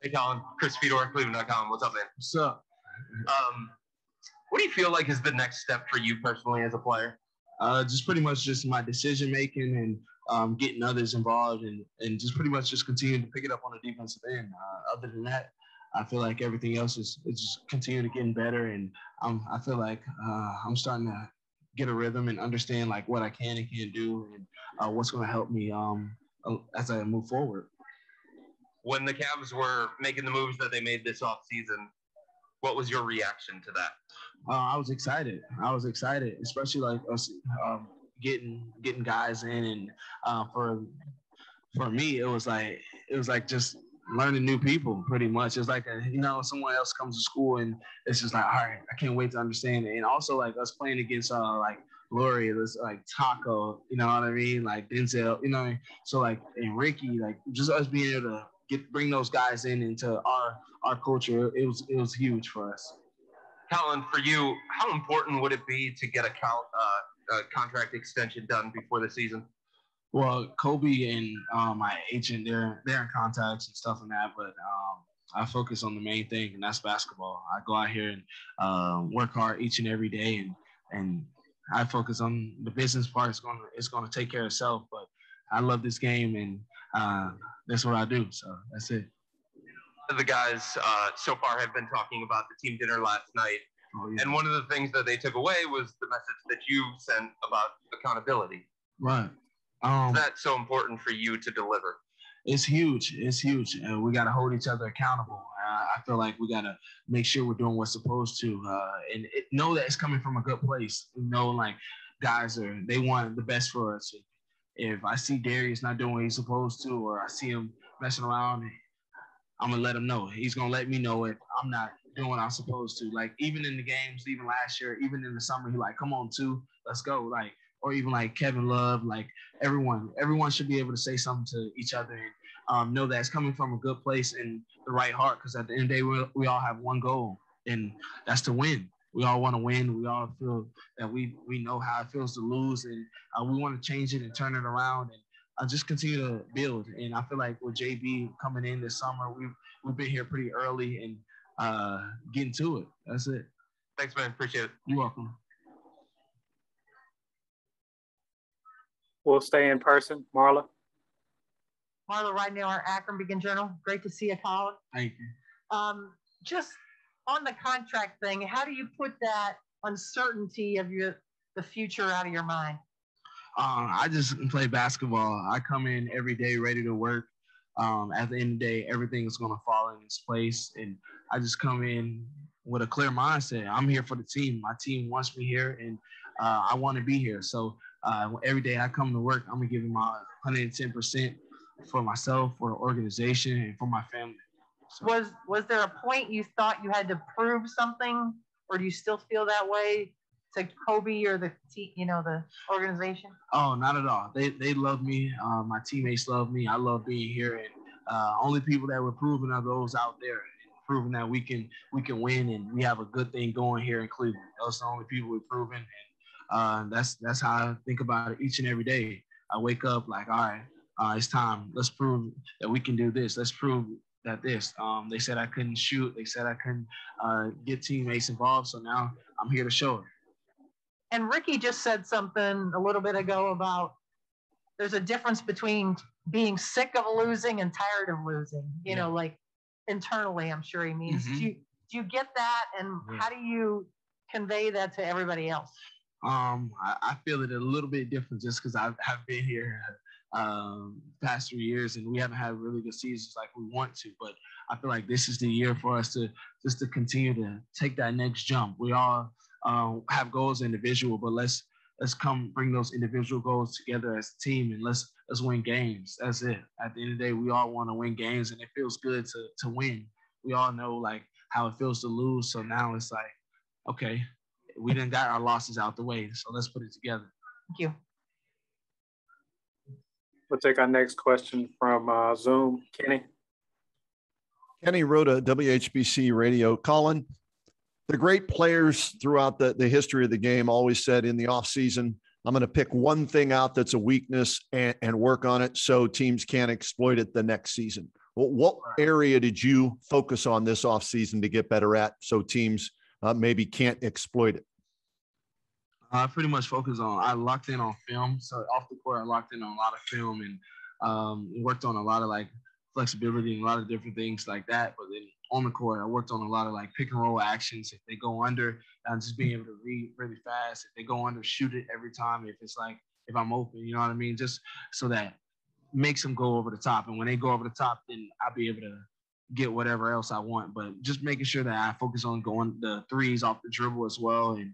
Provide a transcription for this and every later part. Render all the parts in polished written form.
Hey, Collin. Chris Fedor, Cleveland.com. What's up, man? What's up? What do you feel like is the next step for you personally as a player? Just pretty much just my decision making and getting others involved and just pretty much just continuing to pick it up on the defensive end. Other than that, I feel like everything else is just continuing to getting better, and I feel like I'm starting to get a rhythm and understand like what I can and can't do and what's going to help me as I move forward. When the Cavs were making the moves that they made this offseason, what was your reaction to that? I was excited. Especially like us getting guys in, and for me, it was like just learning new people. Pretty much, it's like someone else comes to school, and it's just like, all right, I can't wait to understand it. And also like us playing against like Lori, like Taco, you know what I mean, like Denzel, you know, so like and Ricky, like just us being able to bring those guys into our culture, it was huge for us. Collin, for you, how important would it be to get a contract extension done before the season? Well, Kobe and my agent, they're in contacts and stuff like that, but I focus on the main thing, and that's basketball. I go out here and work hard each and every day, and I focus on the business part. It's gonna take care of itself, but I love this game, and that's what I do. So that's it. The guys so far have been talking about the team dinner last night. Oh, yeah. And one of the things that they took away was the message that you sent about accountability. Right. Is that so important for you to deliver? It's huge. We got to hold each other accountable. I feel like we got to make sure we're doing what's supposed to, and know that it's coming from a good place. Like guys they want the best for us. If I see Darius not doing what he's supposed to, or I see him messing around, I'm going to let him know. He's going to let me know if I'm not doing what I'm supposed to. Like, even in the games, even last year, even in the summer, he like, come on, two, let's go. Like, or even like Kevin Love, like everyone should be able to say something to each other and know that it's coming from a good place and the right heart. Because at the end of the day, we all have one goal, and that's to win. We all want to win. We all feel that we know how it feels to lose, and we want to change it and turn it around. And just continue to build. And I feel like with JB coming in this summer, we've been here pretty early and getting to it. That's it. Thanks, man. Appreciate it. You're welcome. We'll stay in person. Marla right now, our Akron Beacon Journal. Great to see you, Collin. Thank you. Just on the contract thing, how do you put that uncertainty of the future out of your mind? I just play basketball. I come in every day ready to work. At the end of the day, everything is going to fall in its place. And I just come in with a clear mindset. I'm here for the team. My team wants me here, and I want to be here. So every day I come to work, I'm going to give it my 110% for myself, for the organization, and for my family. So. Was there a point you thought you had to prove something, or do you still feel that way to Kobe or the organization? Oh, not at all. They love me. My teammates love me. I love being here, and only people that were proving are those out there, proving that we can win and we have a good thing going here in Cleveland. Those are the only people we're proving, and that's how I think about it each and every day. I wake up like, all right, it's time. Let's prove that we can do this. Let's prove that this. They said I couldn't shoot. They said I couldn't get teammates involved. So now I'm here to show it. And Ricky just said something a little bit ago about there's a difference between being sick of losing and tired of losing, you know, like internally, I'm sure he means. Mm-hmm. Do you get that? And how do you convey that to everybody else? I feel it a little bit different just because I've been here past 3 years and we haven't had really good seasons like we want to, but I feel like this is the year for us to continue to take that next jump. We all have goals individual, but let's come bring those individual goals together as a team and let's win games. That's it. At the end of the day, we all want to win games, and it feels good to win. We all know like how it feels to lose. So now it's like, okay, we done got our losses out the way, so let's put it together. Thank you. We'll take our next question from Zoom. Kenny wrote a WHBC radio. Collin, the great players throughout the history of the game always said in the offseason, I'm going to pick one thing out that's a weakness and work on it so teams can't exploit it the next season. What area did you focus on this offseason to get better at so teams maybe can't exploit it? I pretty much focused on, I locked in on film. So off the court, I locked in on a lot of film and worked on a lot of like flexibility and a lot of different things like that. But then on the court, I worked on a lot of like pick and roll actions. If they go under, just being able to read really fast. If they go under, shoot it every time. If it's like, if I'm open, you know what I mean? Just so that makes them go over the top. And when they go over the top, then I'll be able to get whatever else I want. But just making sure that I focus on going the threes off the dribble as well, and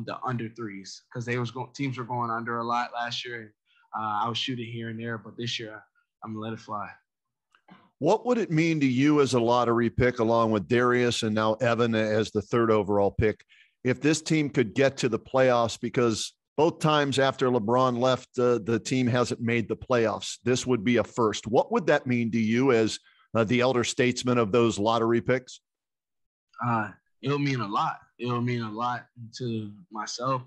the under threes, because teams were going under a lot last year. And I was shooting here and there, but this year I'm gonna let it fly. What would it mean to you as a lottery pick, along with Darius and now Evan as the 3rd overall pick, if this team could get to the playoffs? Because both times after LeBron left, the team hasn't made the playoffs. This would be a first. What would that mean to you as the elder statesman of those lottery picks? It'll mean a lot. It'll mean a lot to myself,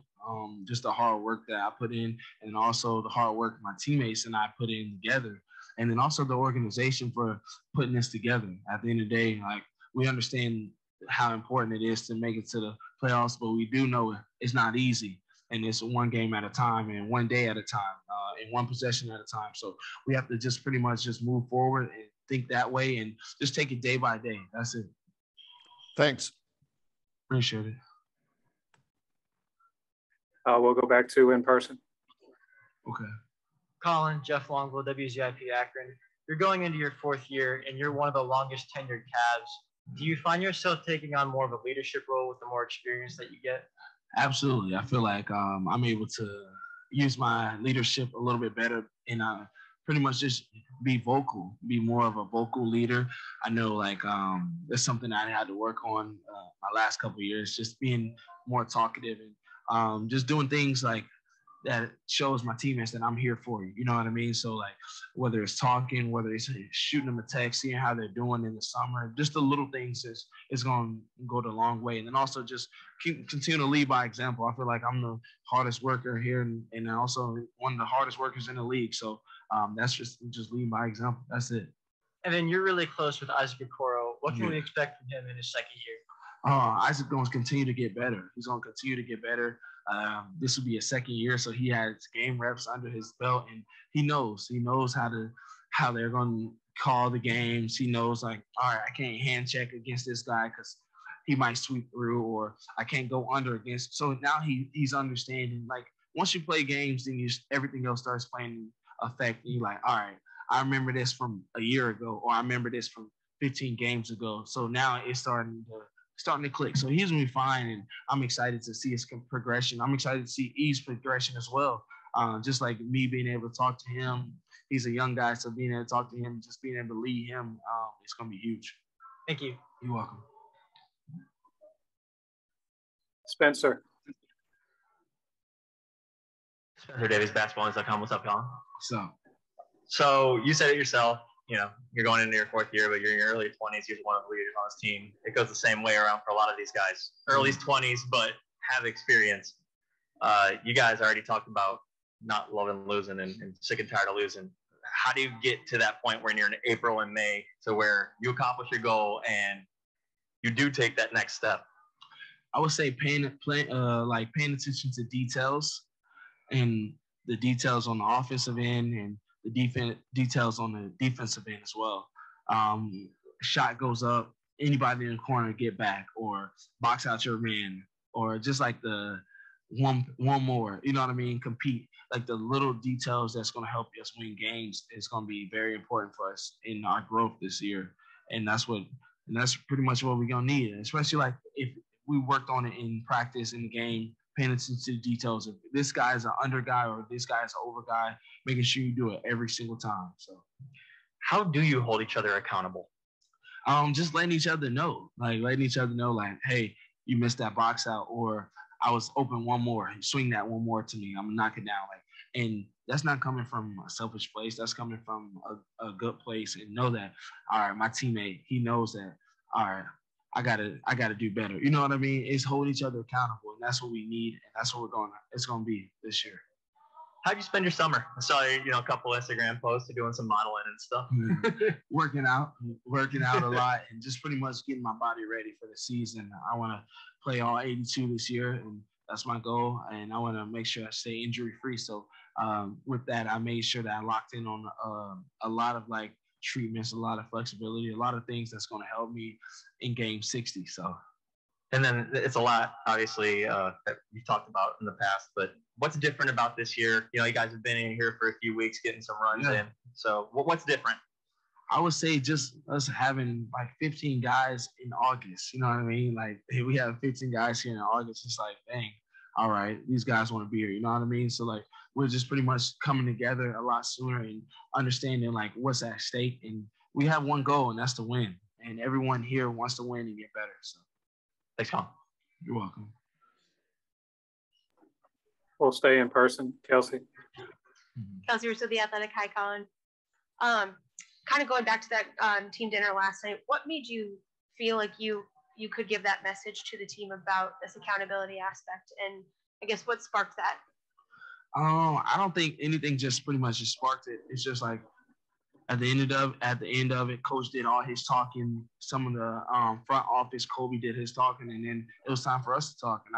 just the hard work that I put in, and also the hard work my teammates and I put in together, and then also the organization for putting this together. At the end of the day, like, we understand how important it is to make it to the playoffs, but we do know it's not easy, and it's one game at a time and one day at a time, and one possession at a time. So we have to just pretty much just move forward and think that way and just take it day by day. That's it. Thanks. Appreciate it. We'll go back to in person. Okay. Collin, Jeff Longville, WZIP Akron. You're going into your 4th year, and you're one of the longest tenured Cavs. Do you find yourself taking on more of a leadership role with the more experience that you get? Absolutely. I feel like I'm able to use my leadership a little bit better and pretty much just be vocal, be more of a vocal leader. I know like that's something I had to work on my last couple of years, just being more talkative and just doing things like that shows my teammates that I'm here for you. You know what I mean? So like whether it's talking, whether it's shooting them a text, seeing how they're doing in the summer, just the little things is going to go the long way. And then also just continue to lead by example. I feel like I'm the hardest worker here and also one of the hardest workers in the league. So that's just lead by example. That's it. And then you're really close with Isaac Okoro. What can we expect from him in his 2nd year? Isaac going to continue to get better. He's going to continue to get better. This will be his 2nd year, so he has game reps under his belt, and he knows how they're going to call the games. He knows like, all right, I can't hand check against this guy because he might sweep through, or I can't go under against. So now he's understanding. Like once you play games, then everything else starts playing effect. And you're like, all right, I remember this from a year ago, or I remember this from 15 games ago. So now it's starting to click. So he's gonna be fine, and I'm excited to see his progression. I'm excited to see E's progression as well. Just like me being able to talk to him. He's a young guy, so being able to talk to him, just being able to lead him, it's gonna be huge. Thank you. You're welcome. Spencer. Spencer Davis, basketball.com. What's up, Collin? So you said it yourself. You know, you're going into your 4th year, but you're in your early 20s. You're one of the leaders on this team. It goes the same way around for a lot of these guys. Early 20s, but have experience. You guys already talked about not loving losing and sick and tired of losing. How do you get to that point when you're in April and May to where you accomplish your goal and you do take that next step? I would say paying attention to details, and the details on the offensive end and the details on the defensive end as well. Shot goes up, anybody in the corner get back, or box out your man, or just like the one more, you know what I mean? Compete. Like the little details that's going to help us win games is going to be very important for us in our growth this year. And that's pretty much what we're going to need, especially like if we worked on it in practice, in the game, paying attention to the details. If this guy is an under guy or this guy is an over guy, making sure you do it every single time. So how do you hold each other accountable? Just letting each other know, like, hey, you missed that box out, or I was open one more, swing that one more to me, I'm gonna knock it down. And that's not coming from a selfish place. That's coming from a good place, and know that, all right, my teammate, he knows that, all right, I gotta do better. You know what I mean? It's holding each other accountable, and that's what we need, and that's what it's gonna be this year. How'd you spend your summer? I saw a couple Instagram posts of doing some modeling and stuff. Working out a lot, and just pretty much getting my body ready for the season. I want to play all 82 this year, and that's my goal. And I want to make sure I stay injury free. So with that, I made sure that I locked in on a lot of like treatments, a lot of flexibility, a lot of things that's going to help me in game 60. So. And then it's a lot, obviously, that you've talked about in the past, but what's different about this year? You guys have been in here for a few weeks getting some runs in. So what's different? I would say just us having like 15 guys in August. You know what I mean? Like, hey, we have 15 guys here in August. It's like, dang, all right, these guys want to be here. You know what I mean? So like, we're just pretty much coming together a lot sooner and understanding like what's at stake. And we have one goal, and that's to win. And everyone here wants to win and get better. So. Thanks, Colin. You're welcome. We'll stay in person. Kelsey. Kelsey Russo, The Athletic. Hi, Colin. Kind of going back to that team dinner last night, what made you feel like you could give that message to the team about this accountability aspect? And I guess what sparked that? I don't think anything just pretty much just sparked it. It's just like at the end of it, Coach did all his talking. Some of the front office, Kobe did his talking, and then it was time for us to talk. And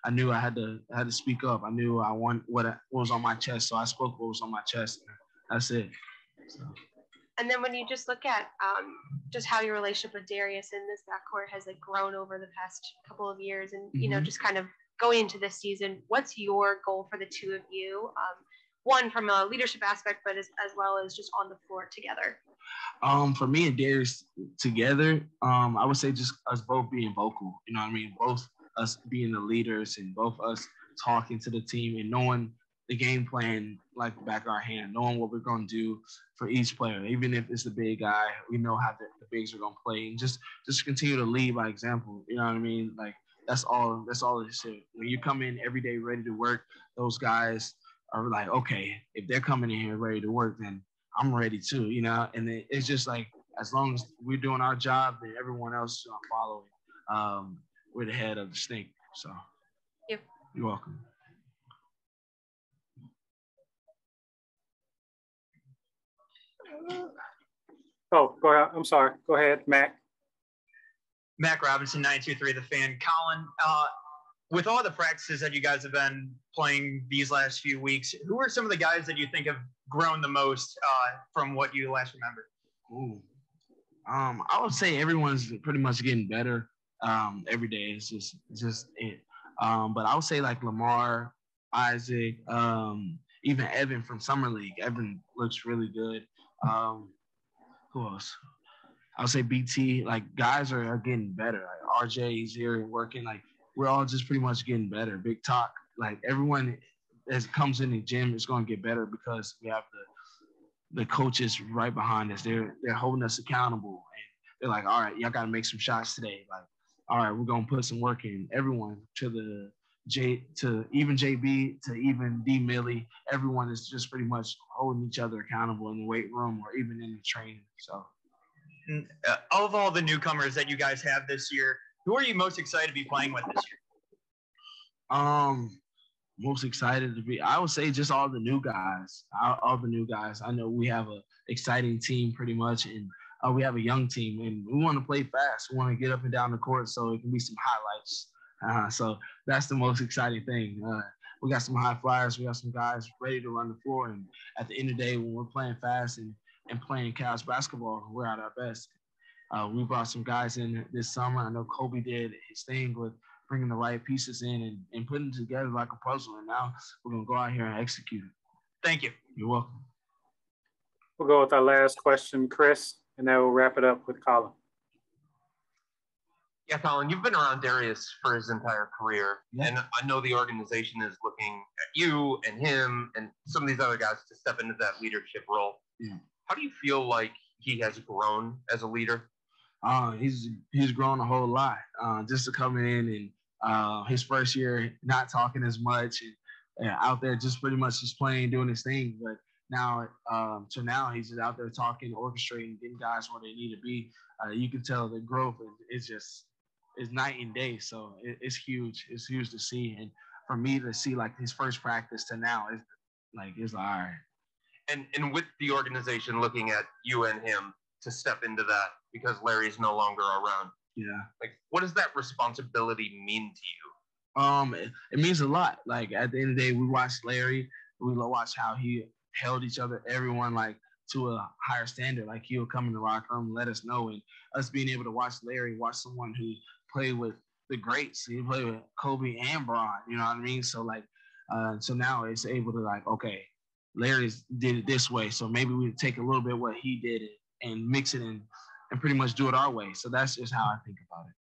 I knew I had to speak up. I knew I want what was on my chest, so I spoke what was on my chest. That's it. So. And then when you just look at just how your relationship with Darius in this backcourt has like grown over the past couple of years, and just kind of going into this season, what's your goal for the two of you? One from a leadership aspect, but as well as just on the floor together. For me and Darius together, I would say just us both being vocal. You know what I mean? Both us being the leaders and both us talking to the team and knowing the game plan like the back of our hand, knowing what we're going to do for each player. Even if it's the big guy, we know how the bigs are going to play, and just continue to lead by example. You know what I mean? Like that's all it is. When you come in every day ready to work, those guys are like, okay, if they're coming in here ready to work, then I'm ready too, and it's just like, as long as we're doing our job, then everyone else is going to follow it. We're the head of the snake. So yep. You're welcome. Oh, go ahead. I'm sorry. Go ahead, Mac. Mac Robinson, 923 The Fan. Colin, with all the practices that you guys have been playing these last few weeks, who are some of the guys that you think have grown the most from what you last remember? Ooh. I would say everyone's pretty much getting better every day. It's just it. But I would say like Lamar, Isaac, even Evan from Summer League. Evan looks really good. Who else? I would say BT. Like guys are getting better. Like RJ is here and working. Like we're all just pretty much getting better. Big talk. Like everyone that comes in the gym is going to get better because we have the coaches right behind us. They're holding us accountable, and they're like, all right, y'all got to make some shots today. Like, all right, we're going to put some work in. Everyone to even JB, to even D Millie, everyone is just pretty much holding each other accountable in the weight room or even in the training. So, of all the newcomers that you guys have this year, who are you most excited to be playing with this year? Most excited to be, I would say just all the new guys. I know we have an exciting team pretty much, and we have a young team, and we want to play fast. We want to get up and down the court so it can be some highlights. So that's the most exciting thing. We got some high flyers. We got some guys ready to run the floor, and at the end of the day, when we're playing fast and playing college basketball, we're at our best. We brought some guys in this summer. I know Kobe did his thing with bringing the right pieces in and putting it together like a puzzle. And now we're going to go out here and execute it. Thank you. You're welcome. We'll go with our last question, Chris, and then we'll wrap it up with Colin. Yeah, Colin, you've been around Darius for his entire career. Yeah. And I know the organization is looking at you and him and some of these other guys to step into that leadership role. Yeah. How do you feel like he has grown as a leader? He's grown a whole lot. Just to come in and his first year not talking as much and out there just pretty much just playing, doing his thing. But now, now he's just out there talking, orchestrating, getting guys where they need to be. You can tell the growth is night and day. So it's huge. It's huge to see. And for me to see like his first practice to now is all right. And with the organization looking at you and him to step into that because Larry's no longer around. Yeah. Like, what does that responsibility mean to you? It means a lot. Like at the end of the day, we watched Larry. We watched how he held everyone like to a higher standard. Like he would come in the locker room and let us know, and us being able to watch Larry, watch someone who played with the greats. He played with Kobe and Bron. You know what I mean? So like, so now it's able to like, okay, Larry did it this way, so maybe we take a little bit of what he did and mix it in and pretty much do it our way. So that's just how I think about it.